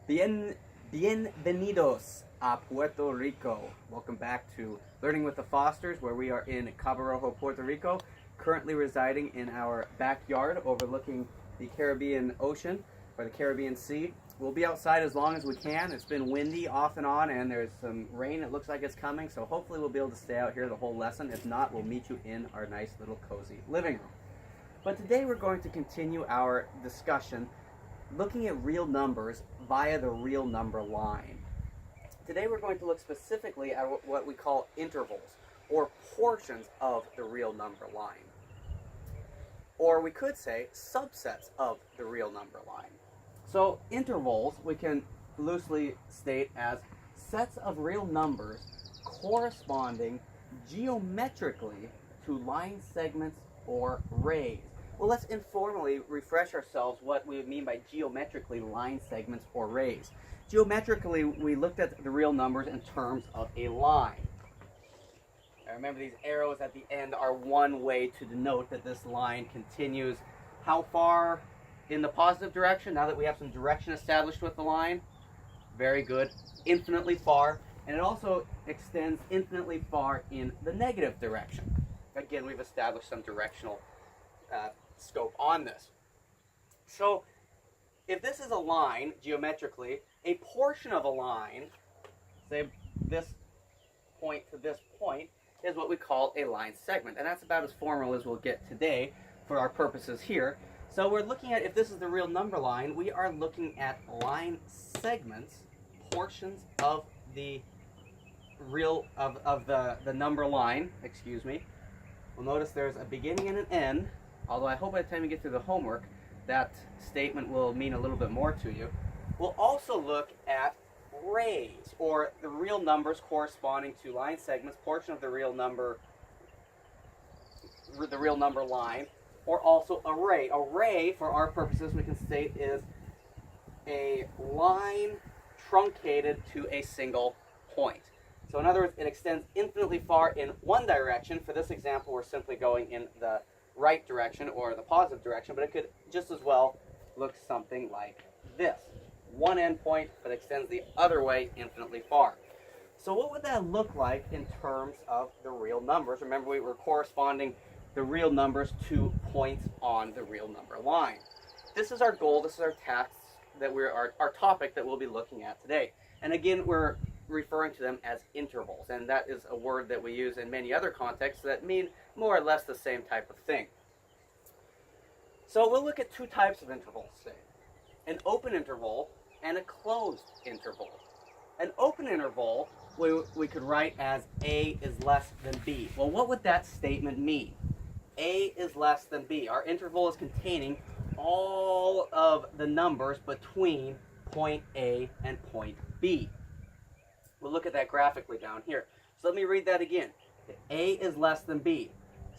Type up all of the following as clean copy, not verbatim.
Bienvenidos a Puerto Rico. Welcome back to Learning with the Fosters, where we are in Cabo Rojo, Puerto Rico, currently residing in our backyard overlooking the Caribbean Ocean, or the Caribbean Sea. We'll be outside as long as we can. It's been windy off and on, and there's some rain. It looks like it's coming, so hopefully we'll be able to stay out here the whole lesson. If not, we'll meet you in our nice little cozy living room. But today we're going to continue our discussion looking at real numbers via the real number line. Today we're going to look specifically at what we call intervals, or portions of the real number line. Or we could say subsets of the real number line. So intervals we can loosely state as sets of real numbers corresponding geometrically to line segments or rays. Well, let's informally refresh ourselves what we mean by geometrically line segments or rays. Geometrically, we looked at the real numbers in terms of a line. Now remember, these arrows at the end are one way to denote that this line continues how far in the positive direction, now that we have some direction established with the line. Very good. Infinitely far. And it also extends infinitely far in the negative direction. Again, we've established some directional scope on this. So if this is a line geometrically, a portion of a line, say this point to this point, is what we call a line segment. And that's about as formal as we'll get today for our purposes here. So we're looking at, if this is the real number line, we are looking at line segments, portions of the real of the number line, excuse me. We'll notice there's a beginning and an end. Although I hope by the time you get through the homework, that statement will mean a little bit more to you. We'll also look at rays, or the real numbers corresponding to line segments, portion of the real number line, or also a ray. A ray, for our purposes, we can state is a line truncated to a single point. So in other words, it extends infinitely far in one direction. For this example, we're simply going in the right direction or the positive direction, but it could just as well look something like this. One endpoint that extends the other way infinitely far. So what would that look like in terms of the real numbers? Remember, we were corresponding the real numbers to points on the real number line. This is our goal, this is our task, that our topic that we'll be looking at today. And again, we're referring to them as intervals, and that is a word that we use in many other contexts that mean more or less the same type of thing. So we'll look at two types of intervals today: an open interval and a closed interval. An open interval we could write as A is less than B. Well, what would that statement mean? A is less than B. Our interval is containing all of the numbers between point A and point B. We'll look at that graphically down here. So let me read that again. A is less than B.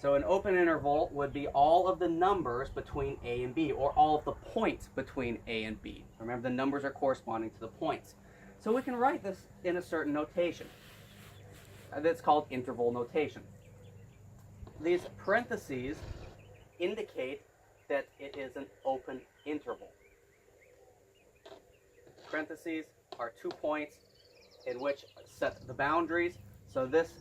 So an open interval would be all of the numbers between A and B, or all of the points between A and B. Remember, the numbers are corresponding to the points. So we can write this in a certain notation. That's called interval notation. These parentheses indicate that it is an open interval. Parentheses are 2 points in which set the boundaries. So this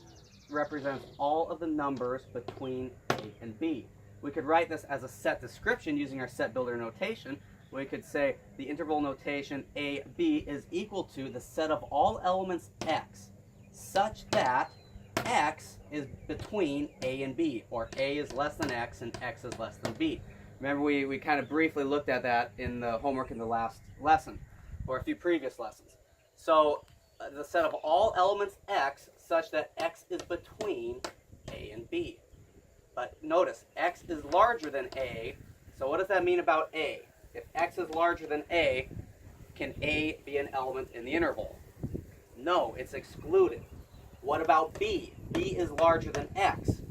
represents all of the numbers between A and B. We could write this as a set description using our set builder notation. We could say the interval notation AB is equal to the set of all elements X, such that X is between A and B, or A is less than X and X is less than B. Remember, we kind of briefly looked at that in the homework in the last lesson, or a few previous lessons. So the set of all elements X such that X is between A and B. But notice, X is larger than A, so what does that mean about A? If X is larger than A, can A be an element in the interval? No, it's excluded. What about B? B is larger than X.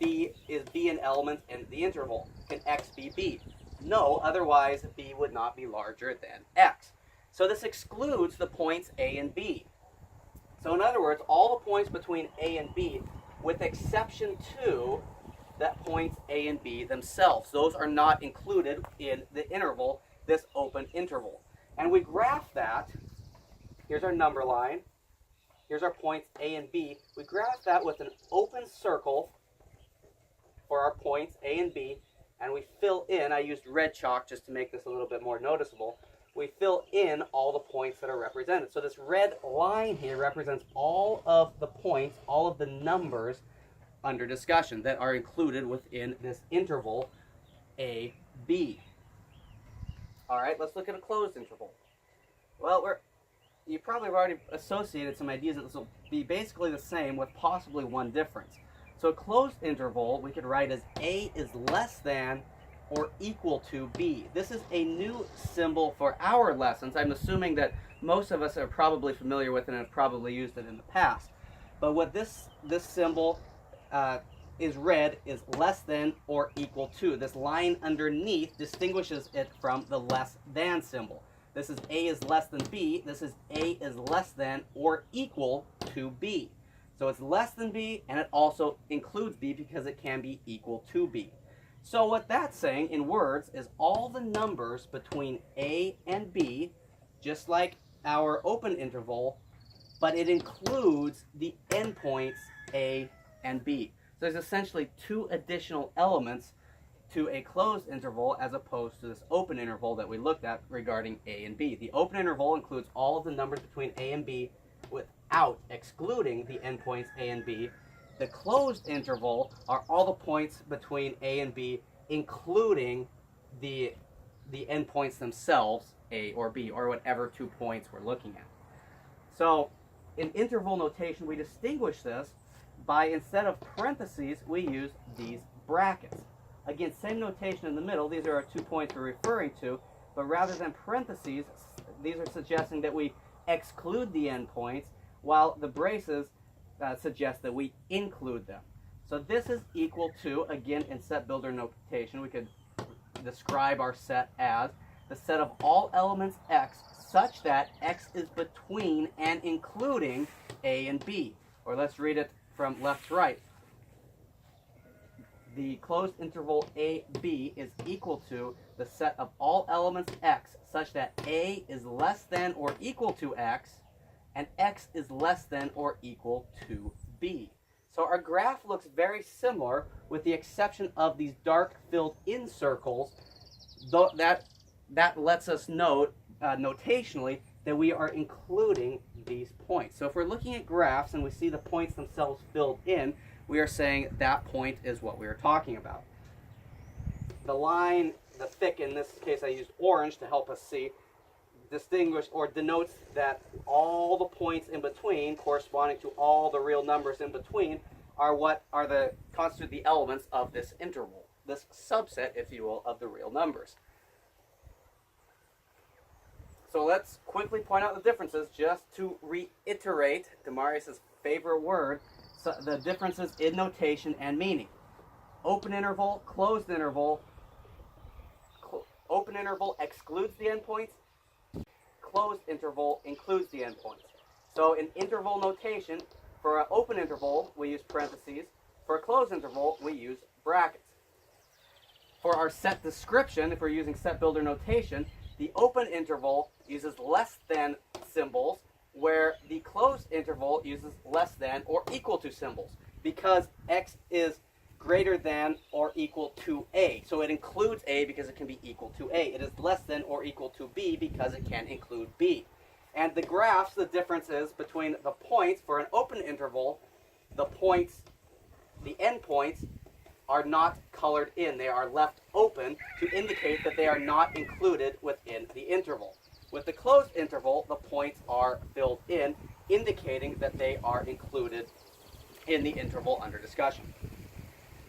Is B an element in the interval? Can X be B? No, otherwise B would not be larger than X. So this excludes the points A and B. So in other words, all the points between A and B, with exception to that points A and B themselves, those are not included in the interval, this open interval. And we graph that. Here's our number line. Here's our points A and B. We graph that with an open circle for our points A and B, and we fill in, I used red chalk just to make this a little bit more noticeable, we fill in all the points that are represented. So this red line here represents all of the points, all of the numbers under discussion that are included within this interval A, B. All right, let's look at a closed interval. Well, you probably have already associated some ideas that this will be basically the same with possibly one difference. So a closed interval we could write as A is less than or equal to B. This is a new symbol for our lessons. I'm assuming that most of us are probably familiar with it and have probably used it in the past. But what this symbol is read is less than or equal to. This line underneath distinguishes it from the less than symbol. This is A is less than B. This is A is less than or equal to B. So it's less than B, and it also includes B because it can be equal to B. So what that's saying in words is all the numbers between A and B, just like our open interval, but it includes the endpoints A and B. So there's essentially two additional elements to a closed interval as opposed to this open interval that we looked at regarding A and B. The open interval includes all of the numbers between A and B without excluding the endpoints A and B. The closed interval are all the points between A and B, including the endpoints themselves, A or B, or whatever 2 points we're looking at. So in interval notation, we distinguish this by, instead of parentheses, we use these brackets. Again, same notation in the middle. These are our 2 points we're referring to, but rather than parentheses, these are suggesting that we exclude the endpoints, while the braces suggest that we include them. So this is equal to, again, in set builder notation, we could describe our set as the set of all elements X such that X is between and including A and B. Or let's read it from left to right. The closed interval AB is equal to the set of all elements X such that A is less than or equal to X and X is less than or equal to B. So our graph looks very similar with the exception of these dark filled in circles. Though that lets us note notationally that we are including these points. So if we're looking at graphs and we see the points themselves filled in, we are saying that point is what we are talking about. The line, the thick, in this case I used orange to help us see, distinguish or denotes that all the points in between, corresponding to all the real numbers in between, are what are the constitute the elements of this interval, this subset, if you will, of the real numbers. So let's quickly point out the differences, just to reiterate Demarius' favorite word, so the differences in notation and meaning. Open interval, closed interval. Open interval excludes the endpoints. Closed interval includes the endpoints. So in interval notation, for an open interval, we use parentheses. For a closed interval, we use brackets. For our set description, if we're using set builder notation, the open interval uses less than symbols, where the closed interval uses less than or equal to symbols, because X is greater than or equal to A. So it includes A because it can be equal to A. It is less than or equal to B because it can include B. And the graphs, the difference is between the points for an open interval, the points, the endpoints, are not colored in. They are left open to indicate that they are not included within the interval. With the closed interval, the points are filled in, indicating that they are included in the interval under discussion.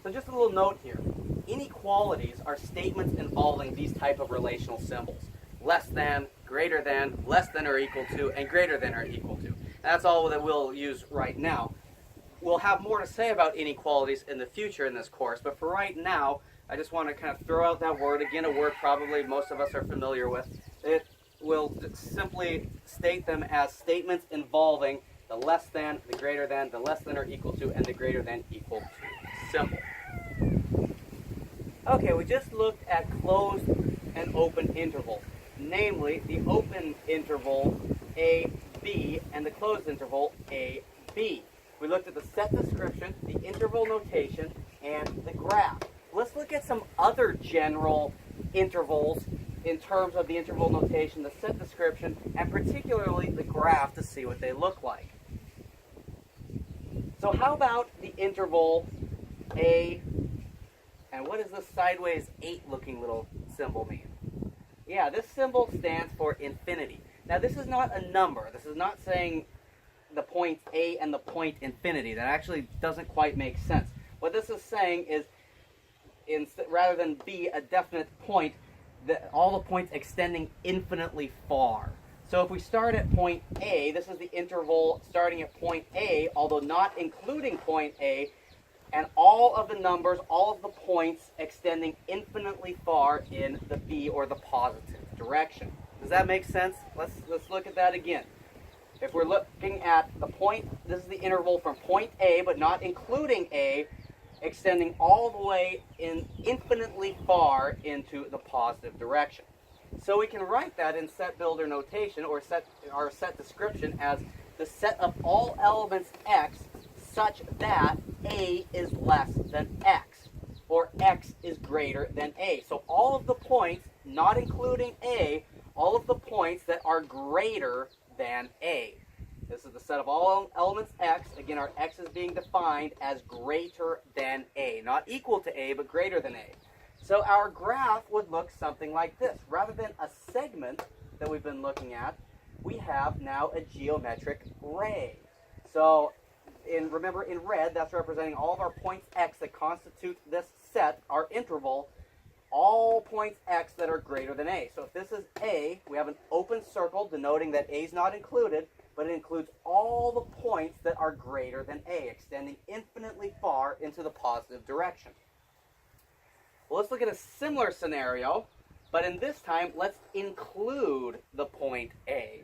So just a little note here. Inequalities are statements involving these type of relational symbols. Less than, greater than, less than or equal to, and greater than or equal to. That's all that we'll use right now. We'll have more to say about inequalities in the future in this course, but for right now, I just want to kind of throw out that word. Again, a word probably most of us are familiar with. It will simply state them as statements involving the less than, the greater than, the less than or equal to, and the greater than equal to symbol. Okay, we just looked at closed and open intervals. namely the open interval AB and the closed interval AB. We looked at the set description, the interval notation, and the graph. Let's look at some other general intervals in terms of the interval notation, the set description, and particularly the graph to see what they look like. So how about the interval A, and what does this sideways 8 looking little symbol mean? Yeah, this symbol stands for infinity. Now this is not a number. This is not saying the point A and the point infinity. That actually doesn't quite make sense. What this is saying is, rather than B, a definite point, all the points extending infinitely far. So if we start at point A, this is the interval starting at point A, although not including point A, and all of the numbers, all of the points extending infinitely far in the B or the positive direction. Does that make sense? Let's look at that again. If we're looking at the point, this is the interval from point A, but not including A, extending all the way in infinitely far into the positive direction. So we can write that in set builder notation or set description as the set of all elements X such that A is less than X, or X is greater than A. So all of the points, not including A, all of the points that are greater than A. This is the set of all elements X. Again, our X is being defined as greater than A. Not equal to A, but greater than A. So our graph would look something like this. Rather than a segment that we've been looking at, we have now a geometric ray. So remember, in red, that's representing all of our points X that constitute this set, our interval, all points X that are greater than A. So if this is A, we have an open circle denoting that A is not included, but it includes all the points that are greater than A, extending infinitely far into the positive direction. Well, let's look at a similar scenario, but in this time, let's include the point A.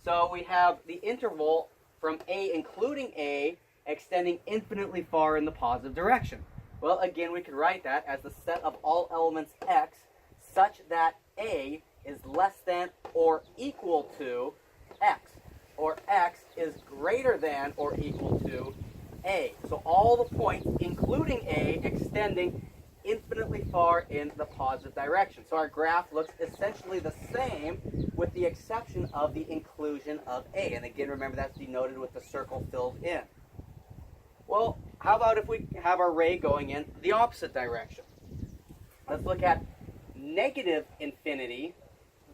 So we have the interval from A including A extending infinitely far in the positive direction. Well, again, we could write that as the set of all elements X such that A is less than or equal to X, or X is greater than or equal to A. So all the points, including A, extending infinitely far in the positive direction. So our graph looks essentially the same with the exception of the inclusion of A. And again, remember that's denoted with the circle filled in. Well, how about if we have our ray going in the opposite direction? Let's look at negative infinity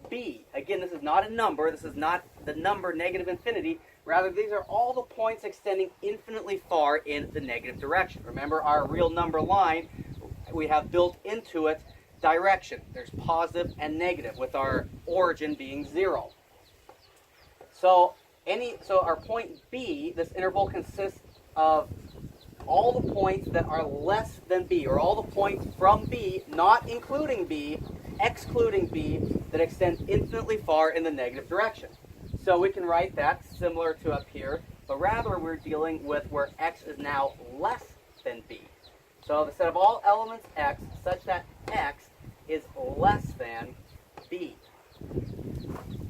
B. Again, this is not a number. This is not the number negative infinity. Rather, these are all the points extending infinitely far in the negative direction. Remember, our real number line, we have built into it direction. There's positive and negative, with our origin being 0. So our point B, this interval consists of all the points that are less than B, or all the points from B, not including B, excluding B, that extend infinitely far in the negative direction. So we can write that similar to up here, but rather we're dealing with where X is now less than B. So the set of all elements X such that X is less than B.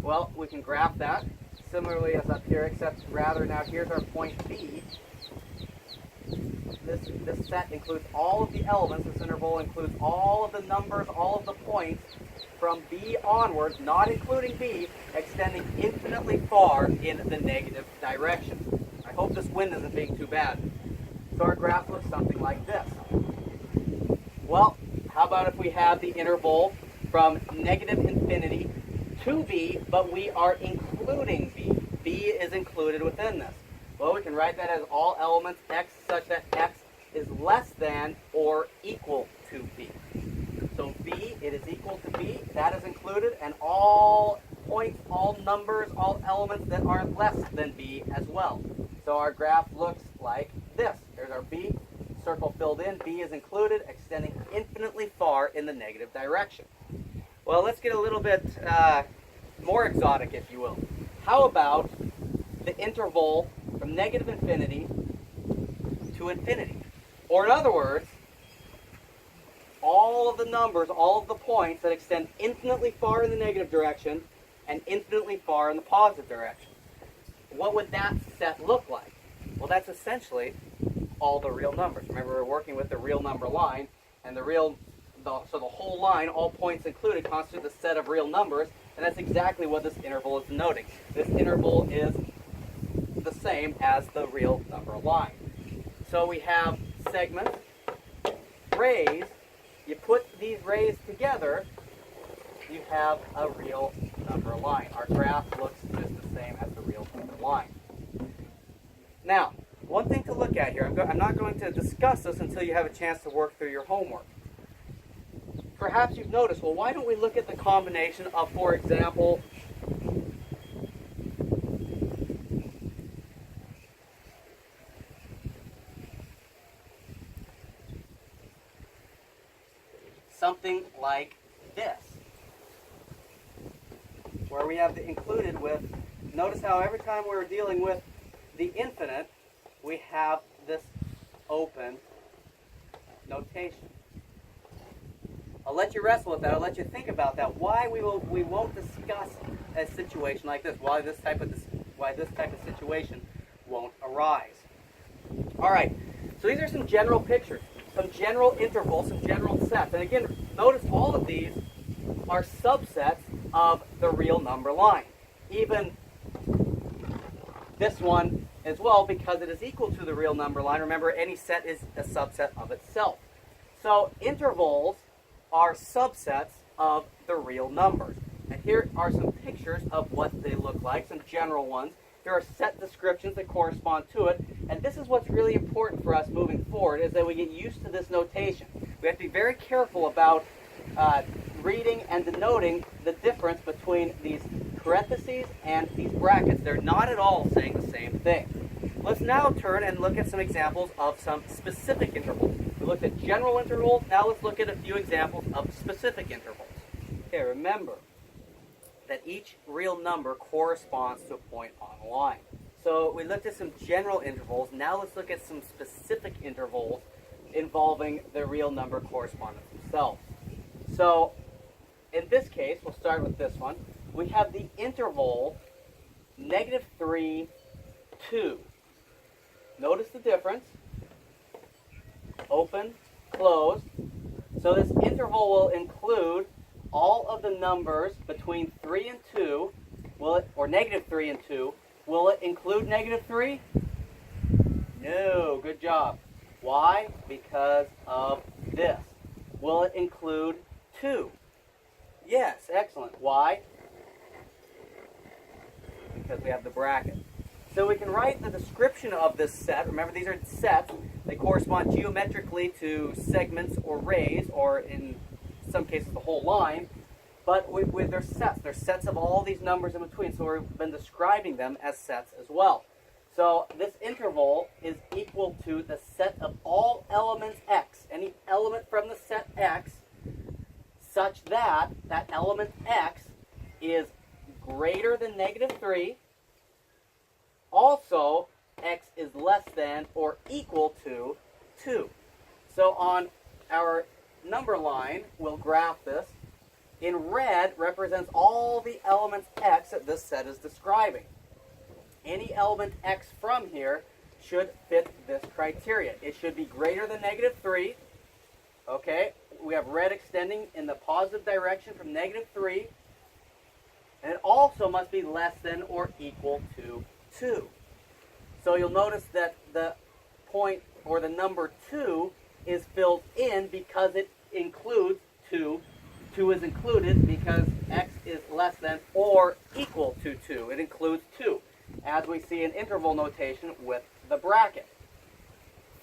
Well, we can graph that similarly as up here, except rather now here's our point B. This set includes all of the elements. This interval includes all of the numbers, all of the points from B onwards, not including B, extending infinitely far in the negative direction. I hope this wind isn't being too bad. So our graph looks something like this. Well, how about if we have the interval from negative infinity to B, but we are including B. B is included within this. Well, we can write that as all elements X such that X is less than or equal to B. So B, it is equal to B, that is included, and all points, all numbers, all elements that are less than B as well. So our graph looks like this. Here's our B, circle filled in, B is included, extending infinitely far in the negative direction. Well, let's get a little bit more exotic, if you will. How about the interval from negative infinity to infinity? Or in other words, all of the numbers, all of the points that extend infinitely far in the negative direction and infinitely far in the positive direction. What would that set look like? Well, that's essentially all the real numbers. Remember, we're working with the real number line, and so the whole line, all points included, constitute the set of real numbers, and that's exactly what this interval is denoting. This interval is the same as the real number line. So we have segments, rays. You put these rays together, you have a real number line. Our graph looks just the same as the real number line. Now, one thing to look at here, I'm not going to discuss this until you have a chance to work through your homework. Perhaps you've noticed, well, why don't we look at the combination of, for example, something like this, where we have the included with, notice how every time we're dealing with the infinite, we have this open notation. I'll let you wrestle with that. I'll let you think about that. Why we won't discuss a situation like this. Why this type of situation won't arise. All right. So these are some general pictures, some general intervals, some general sets. And again, notice all of these are subsets of the real number line. Even this one as well, because it is equal to the real number line. Remember, any set is a subset of itself. So intervals are subsets of the real numbers. And here are some pictures of what they look like, some general ones. There are set descriptions that correspond to it. And this is what's really important for us moving forward, is that we get used to this notation. We have to be very careful about reading and denoting the difference between these parentheses and these brackets. They're not at all saying the same thing. Let's now turn and look at some examples of some specific intervals. We looked at general intervals. Now let's look at a few examples of specific intervals. Okay, remember that each real number corresponds to a point on a line. So we looked at some general intervals. Now let's look at some specific intervals involving the real number correspondence themselves. So in this case, we'll start with this one. We have the interval -3, 2. Notice the difference. Open, closed. So this interval will include all of the numbers between 3 and 2, or -3 and 2. Will it include -3? No, good job. Why? Because of this. Will it include 2? Yes, excellent. Why? Because we have the bracket. So we can write the description of this set. Remember, these are sets. They correspond geometrically to segments or rays, or in some cases the whole line. But they're sets. They're sets of all these numbers in between. So we've been describing them as sets as well. So this interval is equal to the set of all elements x. Any element from the set x, such that that element x is greater than -3. Also, x is less than or equal to 2. So on our number line, we'll graph this. In red represents all the elements x that this set is describing. Any element x from here should fit this criteria. It should be greater than -3. Okay, we have red extending in the positive direction from -3. And it also must be less than or equal to 2. So you'll notice that the point, or the number 2, is filled in because it includes 2. 2 is included because x is less than or equal to 2. It includes 2, as we see in interval notation with the bracket.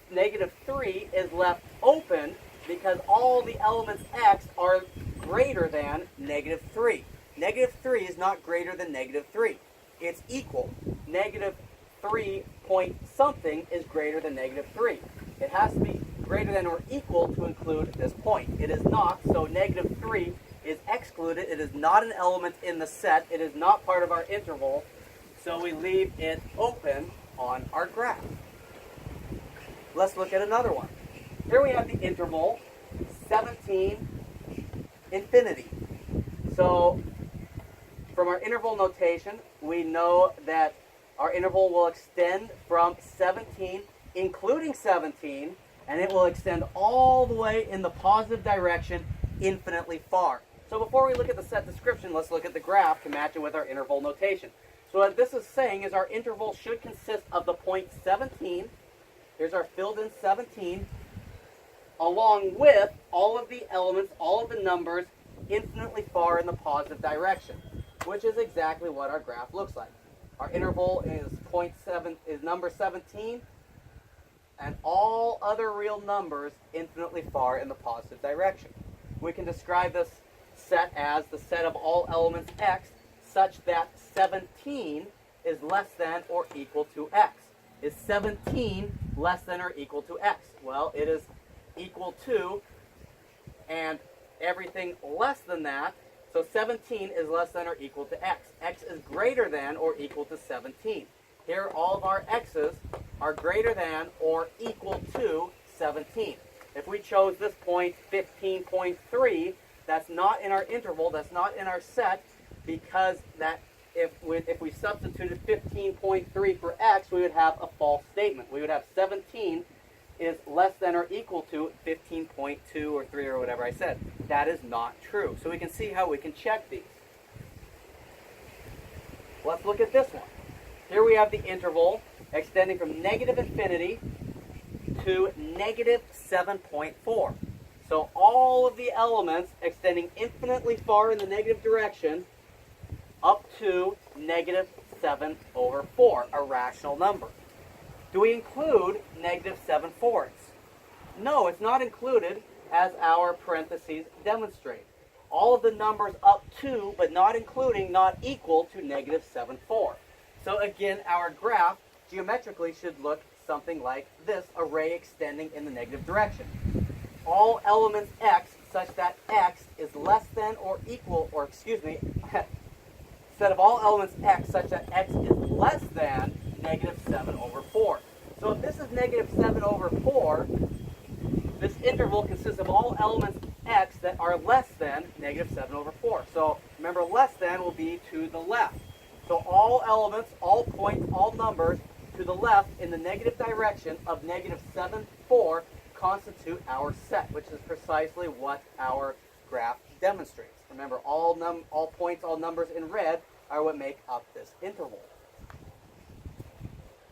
-3 is left open because all the elements x are greater than -3. -3 is not greater than -3. It's equal. -3 point something is greater than -3. It has to be greater than or equal to include this point. It is not, so -3 is excluded. It is not an element in the set. It is not part of our interval, so we leave it open on our graph. Let's look at another one. Here we have the interval 17, infinity. So from our interval notation, we know that our interval will extend from 17, including 17, and it will extend all the way in the positive direction infinitely far. So before we look at the set description, let's look at the graph to match it with our interval notation. So what this is saying is our interval should consist of the point 17, here's our filled in 17, along with all of the elements, all of the numbers, infinitely far in the positive direction, which is exactly what our graph looks like. Our interval is number 17, and all other real numbers infinitely far in the positive direction. We can describe this set as the set of all elements x such that 17 is less than or equal to x. Is 17 less than or equal to x? Well, it is equal to, and everything less than that, so 17 is less than or equal to x. X is greater than or equal to 17. Here, all of our x's are greater than or equal to 17. If we chose this point 15.3, that's not in our interval, that's not in our set, because that if we substituted 15.3 for x, we would have a false statement. We would have 17 is less than or equal to 15.2 or 3 or whatever I said. That is not true. So we can see how we can check these. Let's look at this one. Here we have the interval extending from negative infinity to negative 7.4. So all of the elements extending infinitely far in the negative direction up to negative 7 over 4, a rational number. Do we include negative 7/4? No, it's not included, as our parentheses demonstrate. All of the numbers up to, but not including, not equal to negative 7/4. So again, our graph geometrically should look something like this, array extending in the negative direction. All elements x such that x is less than or equal, or excuse me, set of all elements x such that x is less than negative 7 over 4. So if this is negative 7 over 4, this interval consists of all elements x that are less than negative 7 over 4. So remember, less than will be to the left. So all elements, all points, all numbers to the left in the negative direction of negative 7/4 constitute our set, which is precisely what our graph demonstrates. Remember, all points, all numbers in red are what make up this interval.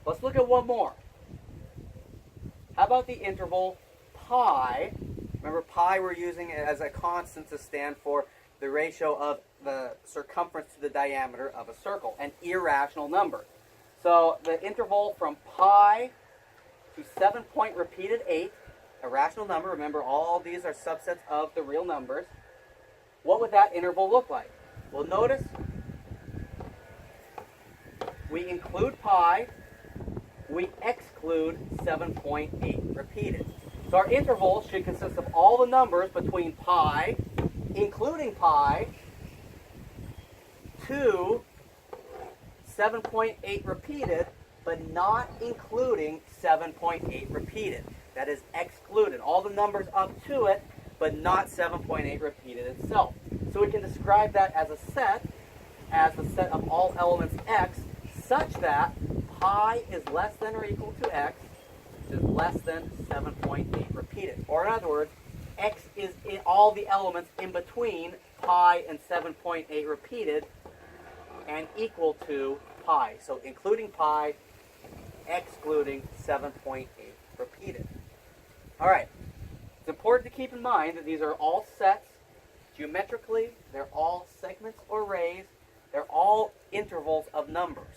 Let's look at one more. How about the interval pi? Remember, pi we're using it as a constant to stand for the ratio of the circumference to the diameter of a circle, an irrational number. So the interval from pi to 7 repeated 8, a rational number. Remember, all these are subsets of the real numbers. What would that interval look like? Well, notice we include pi, we exclude 7.8 repeated. So our interval should consist of all the numbers between pi, including pi, to 7.8 repeated, but not including 7.8 repeated. That is excluded. All the numbers up to it, but not 7.8 repeated itself. So we can describe that as a set of all elements x, such that pi is less than or equal to x, which is less than 7.8 repeated. Or in other words, x is in all the elements in between pi and 7.8 repeated and equal to pi. So including pi, excluding 7.8 repeated. All right. It's important to keep in mind that these are all sets. Geometrically, they're all segments or rays. They're all intervals of numbers.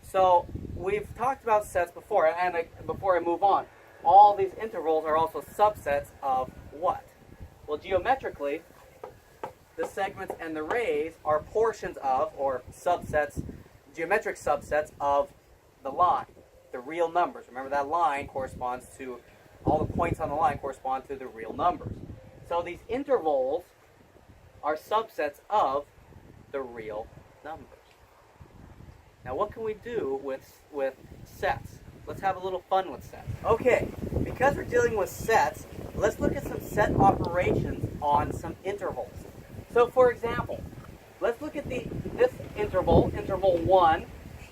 So we've talked about sets before, and before I move on, all these intervals are also subsets of what? Well, geometrically, the segments and the rays are portions of, or subsets, geometric subsets of the line, the real numbers. Remember, that line corresponds to, all the points on the line correspond to the real numbers. So these intervals are subsets of the real numbers. Now, what can we do with sets? Let's have a little fun with sets. Okay, because we're dealing with sets, let's look at some set operations on some intervals. So for example, let's look at this interval, interval 1,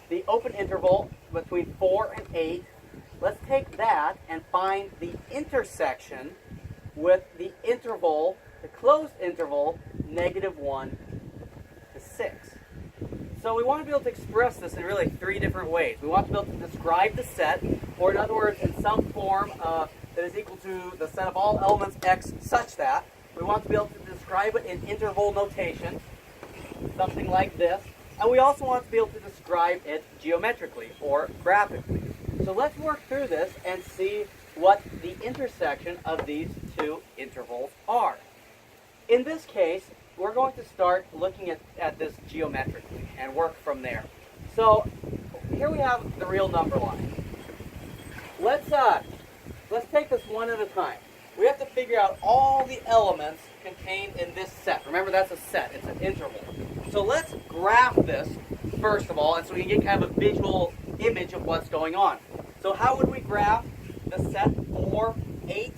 the open interval between 4 and 8. Let's take that and find the intersection with the interval, the closed interval, -1 to 6. So we want to be able to express this in really 3 different ways. We want to be able to describe the set, or in other words, in some form that is equal to the set of all elements x such that. We want to be able to describe it in interval notation, something like this. And we also want to be able to describe it geometrically or graphically. So let's work through this and see what the intersection of these 2 intervals are. In this case, we're going to start looking at this geometrically and work from there. So here we have the real number line. Let's take this one at a time. We have to figure out all the elements contained in this set. Remember, that's a set. It's an interval. So let's graph this first of all, and so we can have a visual image of what's going on. So how would we graph the set 4, 8,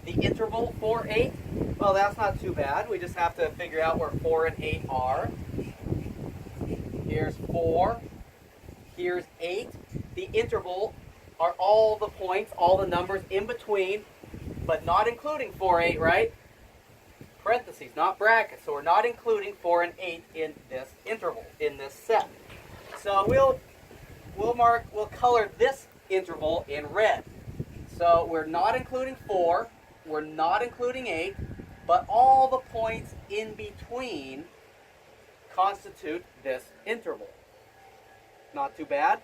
the interval 4, 8? Well, that's not too bad. We just have to figure out where 4 and 8 are. Here's 4. Here's 8. The interval are all the points, all the numbers in between, but not including 4, 8, right? Parentheses, not brackets. So we're not including 4 and 8 in this interval, in this set. So we'll color this interval in red. So we're not including 4, we're not including 8, but all the points in between constitute this interval. Not too bad.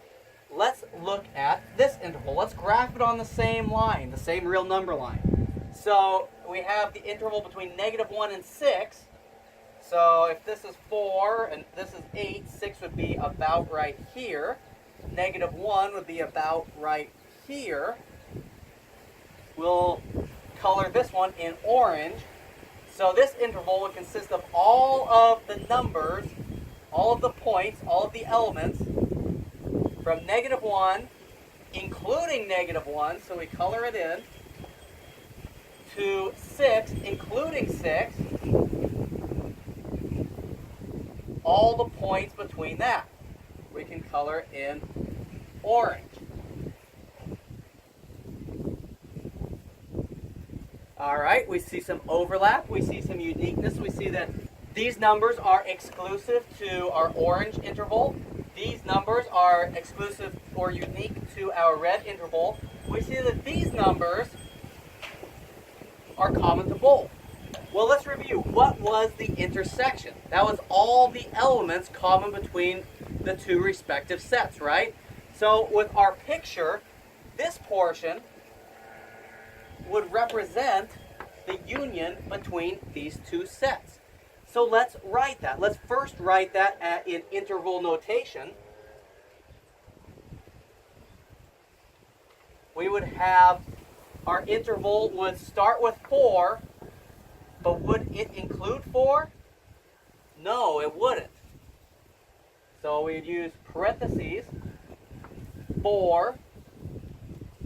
Let's look at this interval. Let's graph it on the same line, the same real number line. So we have the interval between -1 and 6. So if this is 4 and this is 8, 6 would be about right here. -1 would be about right here. We'll color this one in orange. So this interval would consist of all of the numbers, all of the points, all of the elements from -1, including -1, so we color it in, to 6, including 6, all the points between that. We can color in orange. All right, we see some overlap, we see some uniqueness, we see that these numbers are exclusive to our orange interval. These numbers are exclusive or unique to our red interval. We see that these numbers are common to both. Well, let's review. What was the intersection? That was all the elements common between the 2 respective sets, right? So with our picture, this portion would represent the union between these 2 sets. So let's write that. Let's first write that in interval notation. We would have our interval would start with 4, but would it include 4? No, it wouldn't. So we'd use parentheses, 4,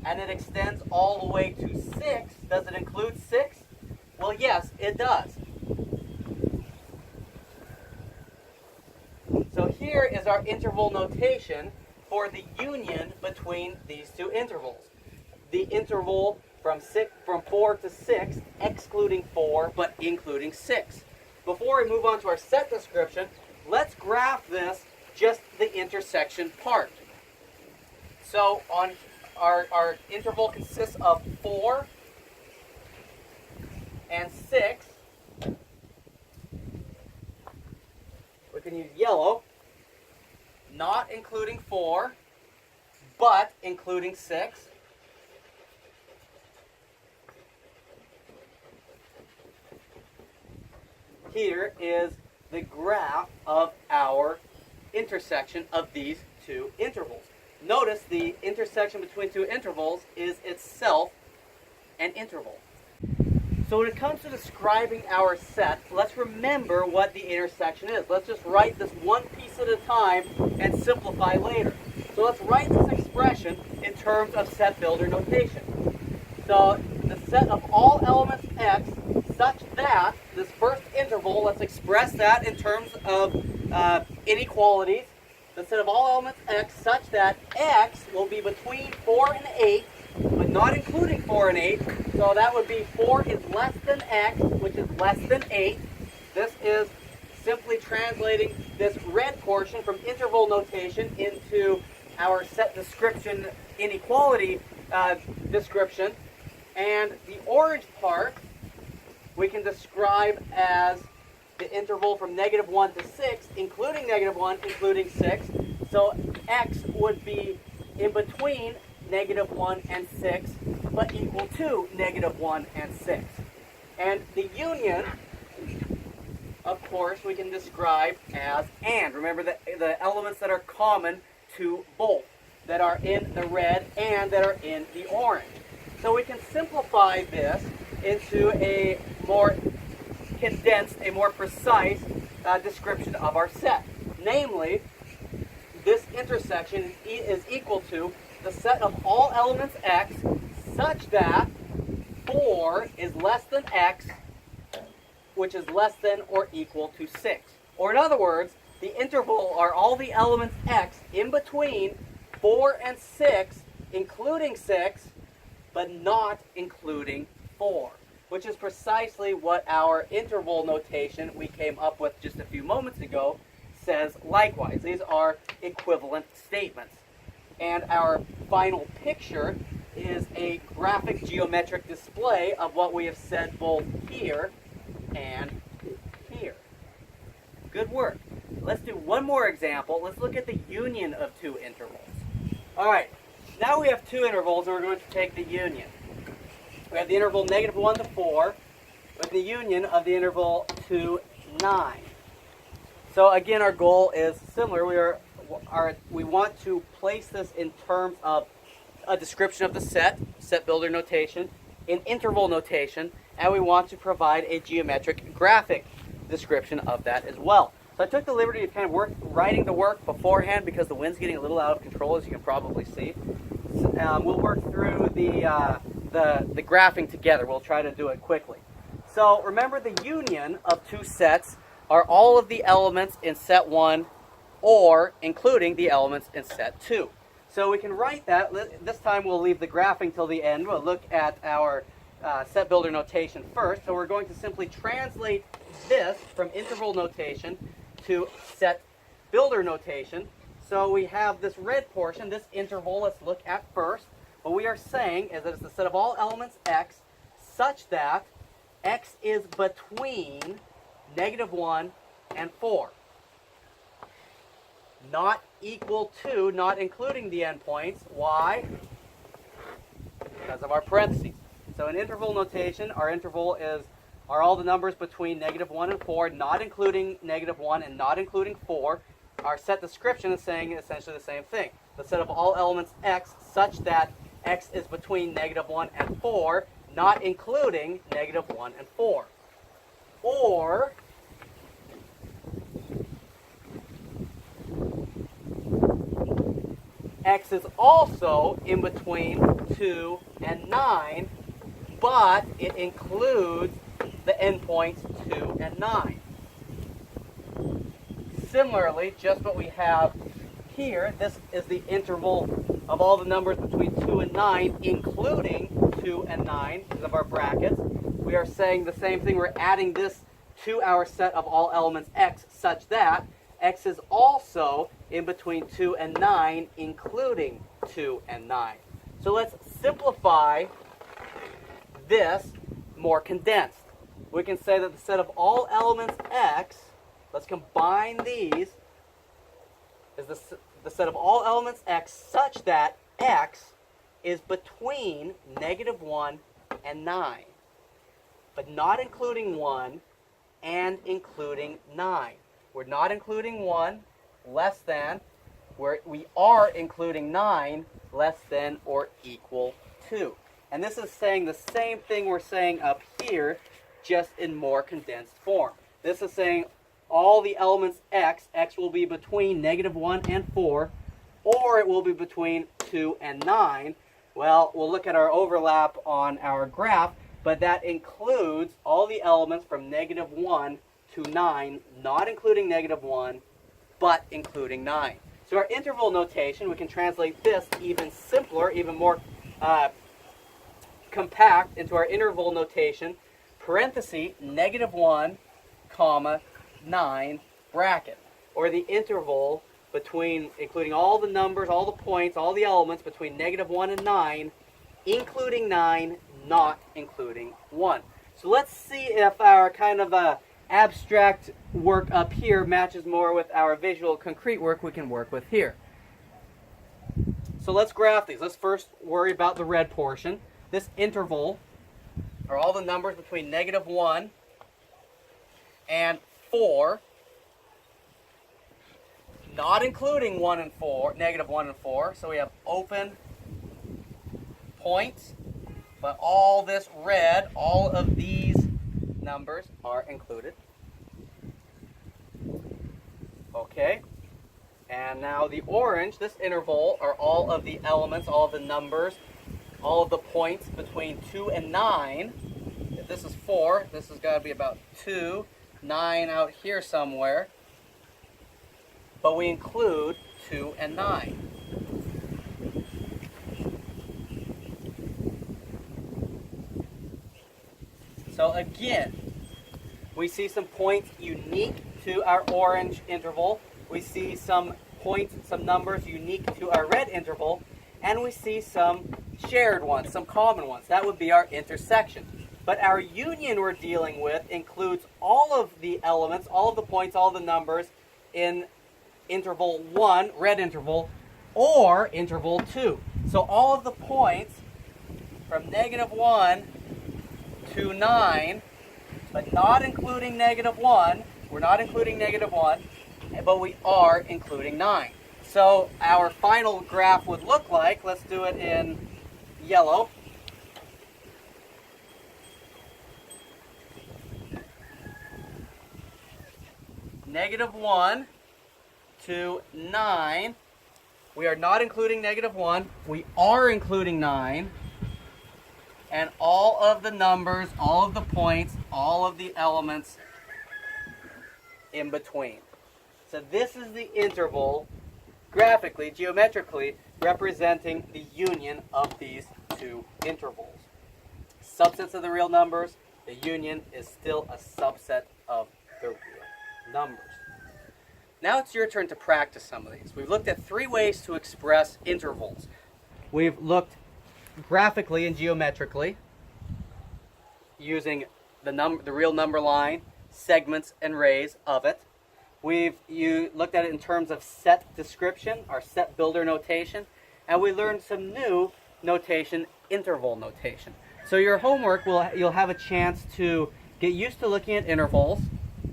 and it extends all the way to 6. Does it include 6? Well, yes, it does. So here is our interval notation for the union between these 2 intervals. The interval from 4 to 6, excluding 4, but including 6. Before we move on to our set description, let's graph this, just the intersection part. So on our interval consists of 4 and 6. We can use yellow, not including 4, but including 6. Here is the graph of our intersection of these 2 intervals. Notice the intersection between 2 intervals is itself an interval. So when it comes to describing our set, let's remember what the intersection is. Let's just write this one piece at a time and simplify later. So let's write this expression in terms of set builder notation. So the set of all elements x such that this first interval, let's express that in terms of inequalities. The set of all elements x such that x will be between 4 and 8, but not including 4 and 8. So that would be 4 is less than x, which is less than 8. This is simply translating this red portion from interval notation into our set description inequality description. And the orange part we can describe as the interval from -1 to 6, including -1, including 6. So x would be in between -1 and 6, but equal to -1 and 6. And the union, of course, we can describe as and. Remember the elements that are common to both, that are in the red and that are in the orange. So we can simplify this into a more condensed, a more precise description of our set. Namely, this intersection is equal to the set of all elements x such that 4 is less than x, which is less than or equal to 6. Or in other words, the interval are all the elements x in between 4 and 6, including 6, but not including 4, which is precisely what our interval notation we came up with just a few moments ago says likewise. These are equivalent statements. And our final picture is a graphic geometric display of what we have said both here and here. Good work. Let's do one more example. Let's look at the union of two intervals. All right, now we have two intervals and we're going to take the union. We have the interval -1 to 4 with the union of the interval to 9. So again, our goal is similar. We want to place this in terms of a description of the set builder notation, in interval notation, and we want to provide a geometric graphic description of that as well. So I took the liberty of kind of writing the work beforehand because the wind's getting a little out of control, as you can probably see. We'll work through the graphing together. We'll try to do it quickly. So remember, the union of two sets are all of the elements in set 1 or including the elements in set 2. So we can write that. This time we'll leave the graphing till the end. We'll look at our set builder notation first. So we're going to simply translate this from interval notation to set builder notation. So we have this red portion, this interval, let's look at first. What we are saying is that it's the set of all elements x such that x is between -1 and 4. Not equal to, not including the endpoints. Why? Because of our parentheses. So in interval notation, our interval are all the numbers between -1 and 4, not including -1 and not including 4. Our set description is saying essentially the same thing. The set of all elements x such that x is between -1 and 4, not including -1 and 4. Or x is also in between 2 and 9, but it includes the endpoints 2 and 9. Similarly, just what we have here, this is the interval of all the numbers between 2 and 9, including 2 and 9, because of our brackets. We are saying the same thing. We're adding this to our set of all elements x such that x is also in between 2 and 9, including 2 and 9. So let's simplify this more condensed. We can say that the set of all elements x, let's combine these, is the set of all elements x such that x is between -1 and 9, but not including 1 and including 9. We're not including 1 less than, we are including 9 less than or equal to. And this is saying the same thing we're saying up here, just in more condensed form. This is saying all the elements x will be between -1 and 4, or it will be between 2 and 9, Well, we'll look at our overlap on our graph, but that includes all the elements from -1 to 9, not including -1, but including 9. So our interval notation, we can translate this even simpler, even more compact into our interval notation, parenthesis, -1, comma, 9, bracket, or the interval between, including all the numbers, all the points, all the elements between -1 and 9, including 9, not including 1. So let's see if our kind of abstract work up here matches more with our visual concrete work we can work with here. So let's graph these. Let's first worry about the red portion. This interval are all the numbers between -1 and 4, not including 1 and 4, -1 and 4. So we have open points, but all this red, all of these numbers are included. Okay, and now the orange, this interval, are all of the elements, all of the numbers, all of the points between 2 and 9. If this is 4, this has got to be about 2, 9 out here somewhere. But we include 2 and 9. So again, we see some points unique to our orange interval. We see some points, some numbers unique to our red interval. And we see some shared ones, some common ones. That would be our intersection. But our union we're dealing with includes all of the elements, all of the points, all the numbers in interval 1, red interval, or interval 2. So all of the points from -1 to 9, but not including -1. We're not including -1, but we are including 9. So our final graph would look like, let's do it in yellow. -1 to 9. We are not including -1. We are including 9. And all of the numbers, all of the points, all of the elements in between. So this is the interval, graphically, geometrically, representing the union of these two intervals. Subsets of the real numbers, the union is still a subset of the real numbers. Now it's your turn to practice some of these. We've looked at 3 ways to express intervals. We've looked graphically and geometrically, using the real number line, segments and rays of it. We've looked at it in terms of set description, our set builder notation, and we learned some new notation, interval notation. So your homework, you'll have a chance to get used to looking at intervals,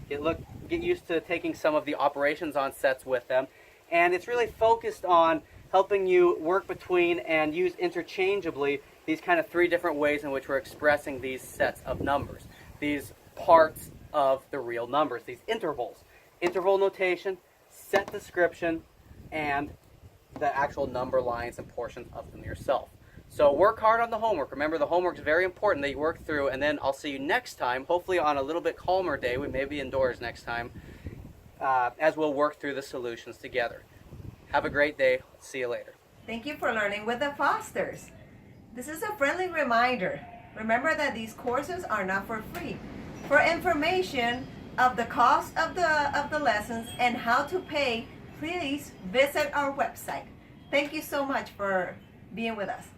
get used to taking some of the operations on sets with them, and it's really focused on helping you work between and use interchangeably these kind of 3 different ways in which we're expressing these sets of numbers, these parts of the real numbers, these intervals. Interval notation, set description, and the actual number lines and portions of them yourself. So work hard on the homework. Remember, the homework is very important that you work through, and then I'll see you next time, hopefully on a little bit calmer day. We may be indoors next time, as we'll work through the solutions together. Have a great day. See you later. Thank you for learning with the Fosters. This is a friendly reminder. Remember that these courses are not for free. For information of the cost of the lessons and how to pay, please visit our website. Thank you so much for being with us.